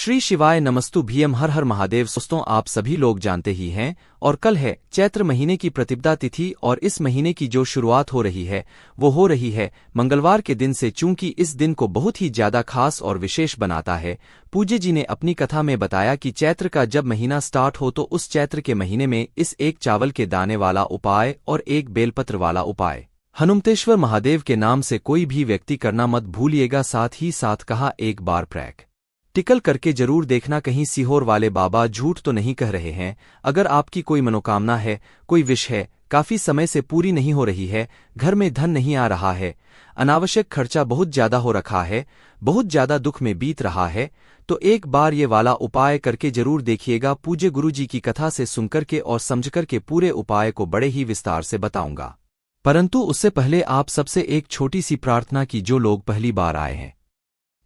श्री शिवाय नमस्तु भीम हर हर महादेव। दोस्तों, आप सभी लोग जानते ही हैं और कल है चैत्र महीने की प्रतिपदा तिथि और इस महीने की जो शुरुआत हो रही है वो हो रही है मंगलवार के दिन से। चूंकि इस दिन को बहुत ही ज्यादा खास और विशेष बनाता है, पूज्य जी ने अपनी कथा में बताया कि चैत्र का जब महीना स्टार्ट हो तो उस चैत्र के महीने में इस एक चावल के दाने वाला उपाय और एक बेलपत्र वाला उपाय हनुमतेश्वर महादेव के नाम से कोई भी व्यक्ति करना मत भूलिएगा। साथ ही साथ कहा, एक बार प्रैक्टिकल करके जरूर देखना, कहीं सीहोर वाले बाबा झूठ तो नहीं कह रहे हैं। अगर आपकी कोई मनोकामना है, कोई विश है, काफी समय से पूरी नहीं हो रही है, घर में धन नहीं आ रहा है, अनावश्यक खर्चा बहुत ज्यादा हो रखा है, बहुत ज्यादा दुख में बीत रहा है, तो एक बार ये वाला उपाय करके जरूर देखिएगा। पूज्य गुरु जी की कथा से सुनकर के और समझकर के पूरे उपाय को बड़े ही विस्तार से बताऊंगा। परंतु उससे पहले आप सबसे एक छोटी सी प्रार्थना की, जो लोग पहली बार आए हैं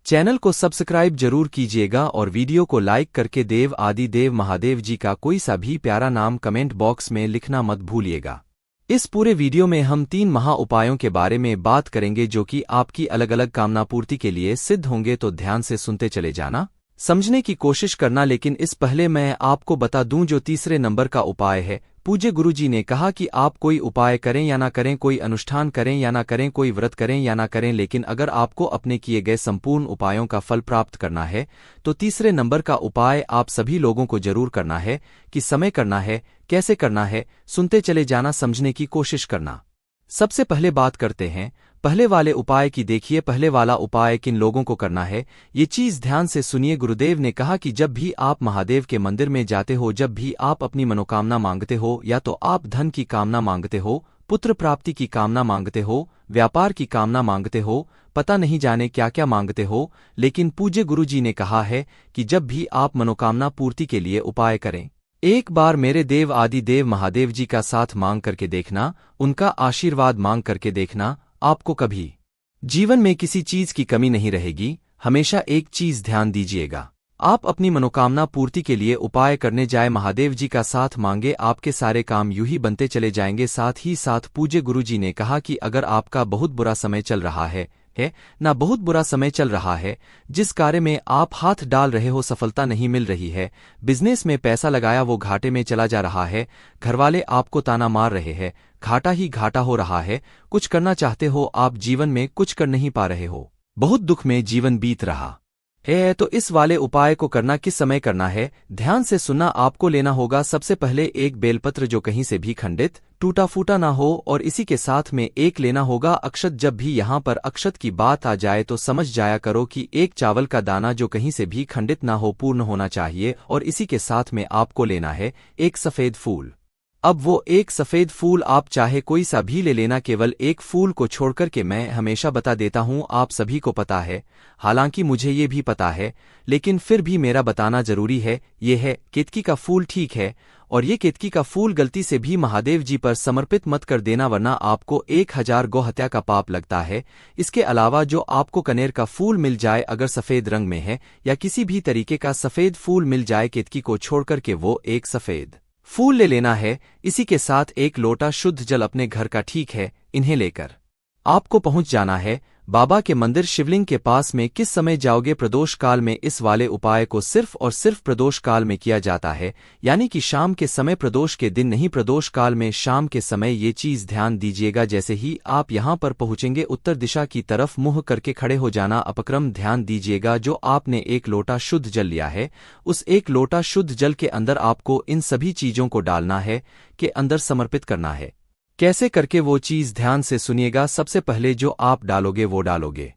चैनल को सब्सक्राइब जरूर कीजिएगा और वीडियो को लाइक करके देव आदि देव महादेव जी का कोई सा भी प्यारा नाम कमेंट बॉक्स में लिखना मत भूलिएगा। इस पूरे वीडियो में हम 3 महा उपायों के बारे में बात करेंगे जो कि आपकी अलग अलग कामना पूर्ति के लिए सिद्ध होंगे, तो ध्यान से सुनते चले जाना, समझने की कोशिश करना। लेकिन इस पहले मैं आपको बता दूं जो तीसरे नंबर का उपाय है। पूज्य गुरु जी ने कहा कि आप कोई उपाय करें या ना करें, कोई अनुष्ठान करें या ना करें, कोई व्रत करें या ना करें, लेकिन अगर आपको अपने किए गए संपूर्ण उपायों का फल प्राप्त करना है तो तीसरे नंबर का उपाय आप सभी लोगों को जरूर करना है। कि समय करना है, कैसे करना है, सुनते चले जाना, समझने की कोशिश करना। सबसे पहले बात करते हैं पहले वाले उपाय की। देखिए, पहले वाला उपाय किन लोगों को करना है, ये चीज ध्यान से सुनिए। गुरुदेव ने कहा कि जब भी आप महादेव के मंदिर में जाते हो, जब भी आप अपनी मनोकामना मांगते हो, या तो आप धन की कामना मांगते हो, पुत्र प्राप्ति की कामना मांगते हो, व्यापार की कामना मांगते हो, पता नहीं जाने क्या क्या मांगते हो, लेकिन पूज्य गुरु जी ने कहा है कि जब भी आप मनोकामना पूर्ति के लिए उपाय करें, एक बार मेरे देव आदि देव महादेव जी का साथ मांग करके देखना, उनका आशीर्वाद मांग करके देखना। आपको कभी जीवन में किसी चीज की कमी नहीं रहेगी। हमेशा एक चीज ध्यान दीजिएगा, आप अपनी मनोकामना पूर्ति के लिए उपाय करने जाए, महादेव जी का साथ मांगे, आपके सारे काम यूं ही बनते चले जाएंगे। साथ ही साथ पूज्य गुरु जी ने कहा कि अगर आपका बहुत बुरा समय चल रहा है ना बहुत बुरा समय चल रहा है, जिस कार्य में आप हाथ डाल रहे हो सफलता नहीं मिल रही है, बिजनेस में पैसा लगाया वो घाटे में चला जा रहा है, घरवाले आपको ताना मार रहे हैं, घाटा ही घाटा हो रहा है, कुछ करना चाहते हो आप जीवन में कुछ कर नहीं पा रहे हो, बहुत दुख में जीवन बीत रहा है, तो इस वाले उपाय को करना किस समय करना है, ध्यान से सुनना। आपको लेना होगा सबसे पहले एक बेलपत्र जो कहीं से भी खंडित टूटा फूटा ना हो, और इसी के साथ में एक लेना होगा अक्षत। जब भी यहाँ पर अक्षत की बात आ जाए तो समझ जाया करो कि एक चावल का दाना जो कहीं से भी खंडित ना हो, पूर्ण होना चाहिए। और इसी के साथ में आपको लेना है एक सफेद फूल। अब वो एक सफेद फूल आप चाहे कोई सा भी ले लेना, केवल एक फूल को छोड़कर के। मैं हमेशा बता देता हूं, आप सभी को पता है, हालांकि मुझे ये भी पता है, लेकिन फिर भी मेरा बताना जरूरी है। ये है केतकी का फूल, ठीक है। और ये केतकी का फूल गलती से भी महादेव जी पर समर्पित मत कर देना, वरना आपको 1000 गौ हत्या का पाप लगता है। इसके अलावा जो आपको कनेर का फूल मिल जाए, अगर सफेद रंग में है, या किसी भी तरीके का सफेद फूल मिल जाए, केतकी को छोड़कर के वो एक सफेद फूल ले लेना है। इसी के साथ एक लोटा शुद्ध जल अपने घर का, ठीक है। इन्हें लेकर आपको पहुंच जाना है बाबा के मंदिर शिवलिंग के पास में। किस समय जाओगे? प्रदोष काल में। इस वाले उपाय को सिर्फ और सिर्फ प्रदोष काल में किया जाता है, यानी कि शाम के समय, प्रदोष के दिन नहीं, प्रदोष काल में शाम के समय। ये चीज ध्यान दीजिएगा। जैसे ही आप यहां पर पहुंचेंगे, उत्तर दिशा की तरफ मुंह करके खड़े हो जाना। अपक्रम ध्यान दीजिएगा, जो आपने एक लोटा शुद्ध जल लिया है, उस एक लोटा शुद्ध जल के अंदर आपको इन सभी चीजों को डालना है, के अंदर समर्पित करना है। कैसे करके वो चीज ध्यान से सुनिएगा। सबसे पहले जो आप डालोगे वो डालोगे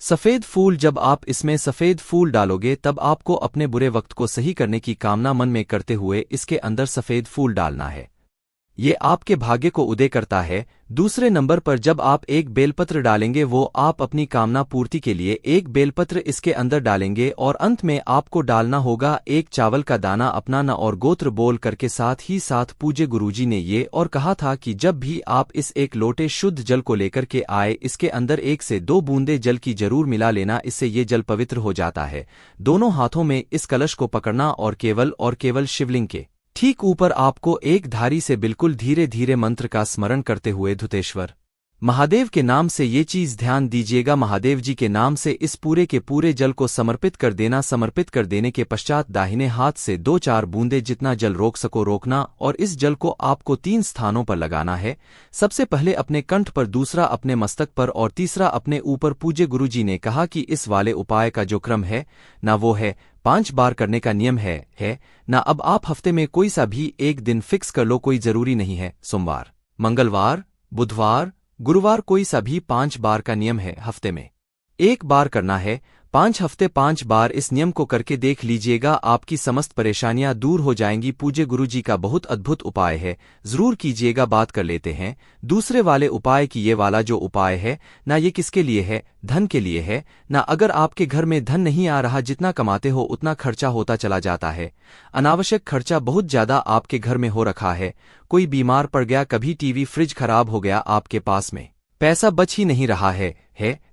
सफेद फूल। जब आप इसमें सफेद फूल डालोगे, तब आपको अपने बुरे वक्त को सही करने की कामना मन में करते हुए इसके अंदर सफेद फूल डालना है। ये आपके भाग्य को उदय करता है। दूसरे नंबर पर जब आप एक बेलपत्र डालेंगे, वो आप अपनी कामना पूर्ति के लिए एक बेलपत्र इसके अंदर डालेंगे। और अंत में आपको डालना होगा एक चावल का दाना, अपना न और गोत्र बोल करके। साथ ही साथ पूज्य गुरुजी ने ये और कहा था कि जब भी आप इस एक लोटे शुद्ध जल को लेकर के आए, इसके अंदर 1 से 2 बूंदे जल की जरूर मिला लेना, इससे ये जल पवित्र हो जाता है। दोनों हाथों में इस कलश को पकड़ना और केवल शिवलिंग के ठीक ऊपर आपको एक धारी से बिल्कुल धीरे धीरे मंत्र का स्मरण करते हुए धुतेश्वर महादेव के नाम से ये चीज ध्यान दीजिएगा, महादेव जी के नाम से इस पूरे के पूरे जल को समर्पित कर देना। समर्पित कर देने के पश्चात दाहिने हाथ से 2-4 बूंदे जितना जल रोक सको रोकना और इस जल को आपको 3 स्थानों पर लगाना है। सबसे पहले अपने कंठ पर, दूसरा अपने मस्तक पर और तीसरा अपने ऊपर। पूज्य गुरुजी ने कहा कि इस वाले उपाय का जो क्रम है ना वो है 5 बार करने का नियम है ना। अब आप हफ्ते में कोई सा भी एक दिन फिक्स कर लो, कोई जरूरी नहीं है सोमवार, मंगलवार, बुधवार, गुरुवार, कोई सा भी 5 बार का नियम है। हफ्ते में 1 बार करना है, 5 हफ्ते 5 बार इस नियम को करके देख लीजिएगा, आपकी समस्त परेशानियां दूर हो जाएंगी। पूज्य गुरु जी का बहुत अद्भुत उपाय है, जरूर कीजिएगा। बात कर लेते हैं दूसरे वाले उपाय की। ये वाला जो उपाय है ना, ये किसके लिए है? धन के लिए है ना। अगर आपके घर में धन नहीं आ रहा, जितना कमाते हो उतना खर्चा होता चला जाता है, अनावश्यक खर्चा बहुत ज्यादा आपके घर में हो रखा है, कोई बीमार पड़ गया, कभी टीवी फ्रिज खराब हो गया, आपके पास में पैसा बच ही नहीं रहा है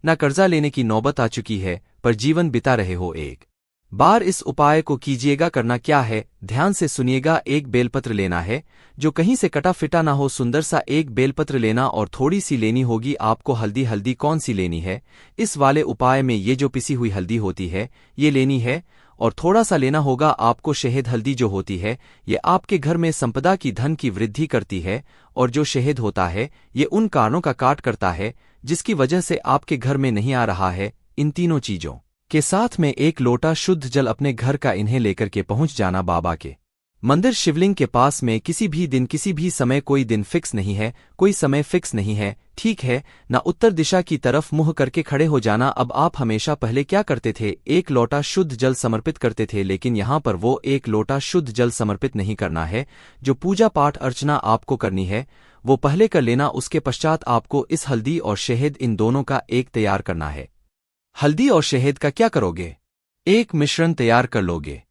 ना, कर्जा लेने की नौबत आ चुकी है, पर जीवन बिता रहे हो, एक बार इस उपाय को कीजिएगा। करना क्या है, ध्यान से सुनिएगा। एक बेलपत्र लेना है जो कहीं से कटा फिटा ना हो, सुंदर सा एक बेलपत्र लेना और थोड़ी सी लेनी होगी आपको हल्दी। हल्दी कौन सी लेनी है? इस वाले उपाय में ये जो पिसी हुई हल्दी होती है ये लेनी है। और थोड़ा सा लेना होगा आपको शहद। हल्दी जो होती है ये आपके घर में संपदा की, धन की वृद्धि करती है। और जो शहद होता है ये उन कारणों का काट करता है जिसकी वजह से आपके घर में नहीं आ रहा है। इन तीनों चीजों के साथ में 1 लोटा शुद्ध जल अपने घर का, इन्हें लेकर के पहुंच जाना बाबा के मंदिर शिवलिंग के पास में। किसी भी दिन, किसी भी समय, कोई दिन फिक्स नहीं है, कोई समय फिक्स नहीं है, ठीक है ना। उत्तर दिशा की तरफ मुंह करके खड़े हो जाना। अब आप हमेशा पहले क्या करते थे? 1 लोटा शुद्ध जल समर्पित करते थे, लेकिन यहां पर वो 1 लोटा शुद्ध जल समर्पित नहीं करना है। जो पूजा पाठ अर्चना आपको करनी है वो पहले कर लेना। उसके पश्चात आपको इस हल्दी और शहद, इन दोनों का एक तैयार करना है। हल्दी और शहद का क्या करोगे? एक मिश्रण तैयार कर लोगे।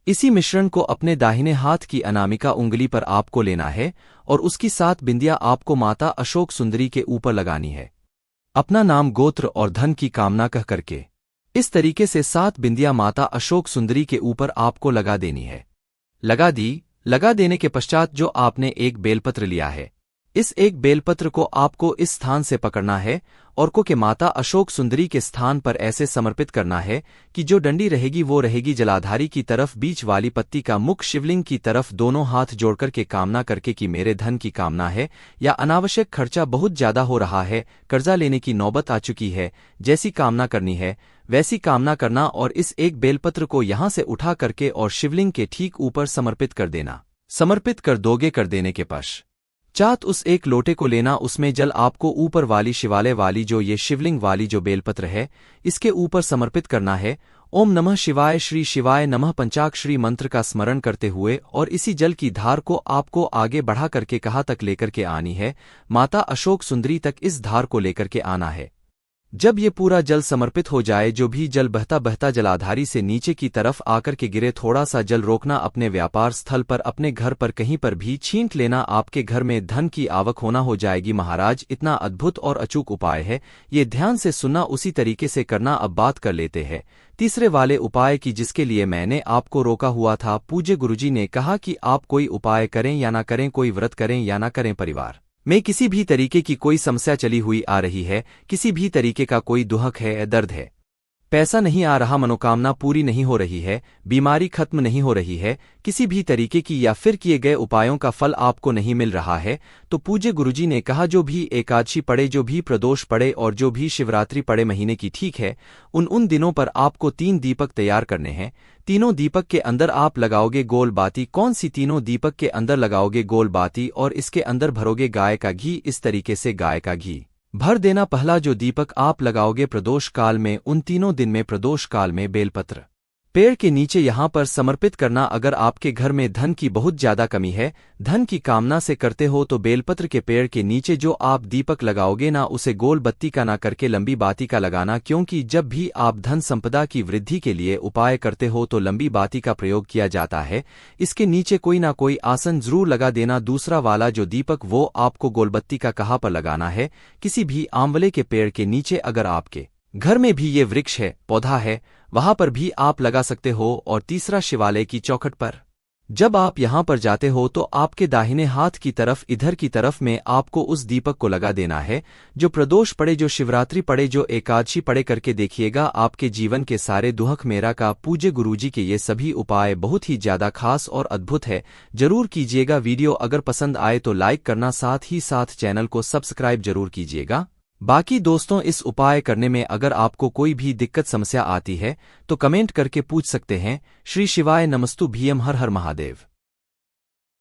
इसी मिश्रण को अपने दाहिने हाथ की अनामिका उंगली पर आपको लेना है और उसकी 7 बिंदियां आपको माता अशोक सुंदरी के ऊपर लगानी है, अपना नाम, गोत्र और धन की कामना कह करके। इस तरीके से 7 बिंदियां माता अशोक सुंदरी के ऊपर आपको लगा देनी है। लगा दी। लगा देने के पश्चात जो आपने एक बेलपत्र लिया है, इस एक बेलपत्र को आपको इस स्थान से पकड़ना है और को के माता अशोक सुंदरी के स्थान पर ऐसे समर्पित करना है कि जो डंडी रहेगी वो रहेगी जलाधारी की तरफ, बीच वाली पत्ती का मुख शिवलिंग की तरफ। दोनों हाथ जोड़कर के कामना करके कि मेरे धन की कामना है या अनावश्यक खर्चा बहुत ज्यादा हो रहा है, कर्जा लेने की नौबत आ चुकी है, जैसी कामना करनी है वैसी कामना करना। और इस एक बेलपत्र को यहां से उठा करके और शिवलिंग के ठीक ऊपर समर्पित कर देना। समर्पित कर दोगे, कर देने के पश्चात उस एक लोटे को लेना, उसमें जल आपको ऊपर वाली शिवालय वाली, जो ये शिवलिंग वाली जो बेलपत्र है, इसके ऊपर समर्पित करना है। ओम नमः शिवाय, श्री शिवाय नमः पंचाक्षरी मंत्र का स्मरण करते हुए और इसी जल की धार को आपको आगे बढ़ा करके कहाँ तक लेकर के आनी है? माता अशोक सुंदरी तक इस धार को लेकर के आना है। जब ये पूरा जल समर्पित हो जाए, जो भी जल बहता बहता जलाधारी से नीचे की तरफ आकर के गिरे, थोड़ा सा जल रोकना, अपने व्यापार स्थल पर, अपने घर पर कहीं पर भी छींट लेना। आपके घर में धन की आवक होना हो जाएगी। महाराज, इतना अद्भुत और अचूक उपाय है, ये ध्यान से सुनना, उसी तरीके से करना। अब बात कर लेते हैं तीसरे वाले उपाय की, जिसके लिए मैंने आपको रोका हुआ था। पूज्य गुरुजी ने कहा कि आप कोई उपाय करें या ना करें, कोई व्रत करें या ना करें, परिवार में किसी भी तरीके की कोई समस्या चली हुई आ रही है, किसी भी तरीके का कोई दुहक है, दर्द है, पैसा नहीं आ रहा, मनोकामना पूरी नहीं हो रही है, बीमारी खत्म नहीं हो रही है, किसी भी तरीके की या फिर किए गए उपायों का फल आपको नहीं मिल रहा है, तो पूज्य गुरुजी ने कहा जो भी एकादशी पड़े, जो भी प्रदोष पड़े और जो भी शिवरात्रि पड़े महीने की, ठीक है, उन दिनों पर आपको 3 दीपक तैयार करने हैं। तीनों दीपक के अंदर आप लगाओगे गोल बाती। कौन सी? तीनों दीपक के अंदर लगाओगे गोल बाती और इसके अंदर भरोगे गाय का घी। इस तरीके से गाय का घी भर देना। पहला जो दीपक आप लगाओगे प्रदोष काल में, उन तीनों दिन में प्रदोष काल में बेलपत्र पेड़ के नीचे यहां पर समर्पित करना। अगर आपके घर में धन की बहुत ज्यादा कमी है, धन की कामना से करते हो, तो बेलपत्र के पेड़ के नीचे जो आप दीपक लगाओगे ना, उसे गोल बत्ती का ना करके लंबी बाती का लगाना। क्योंकि जब भी आप धन संपदा की वृद्धि के लिए उपाय करते हो तो लंबी बाती का प्रयोग किया जाता है। इसके नीचे कोई ना कोई आसन जरूर लगा देना। दूसरा वाला जो दीपक, वो आपको गोलबत्ती का कहाँ पर लगाना है? किसी भी आंवले के पेड़ के नीचे। अगर आपके घर में भी ये वृक्ष है, पौधा है, वहां पर भी आप लगा सकते हो। और तीसरा शिवालय की चौखट पर जब आप यहाँ पर जाते हो तो आपके दाहिने हाथ की तरफ इधर की तरफ में आपको उस दीपक को लगा देना है। जो प्रदोष पड़े, जो शिवरात्रि पड़े, जो एकादशी पड़े करके देखिएगा, आपके जीवन के सारे दुख मेरा का पूज्य गुरुजी के ये सभी उपाय बहुत ही ज्यादा खास और अद्भुत है। जरूर कीजिएगा। वीडियो अगर पसंद आए तो लाइक करना, साथ ही साथ चैनल को सब्सक्राइब जरूर कीजिएगा। बाकी दोस्तों, इस उपाय करने में अगर आपको कोई भी दिक्कत समस्या आती है तो कमेंट करके पूछ सकते हैं। श्री शिवाय नमस्तु भीम, हर हर महादेव।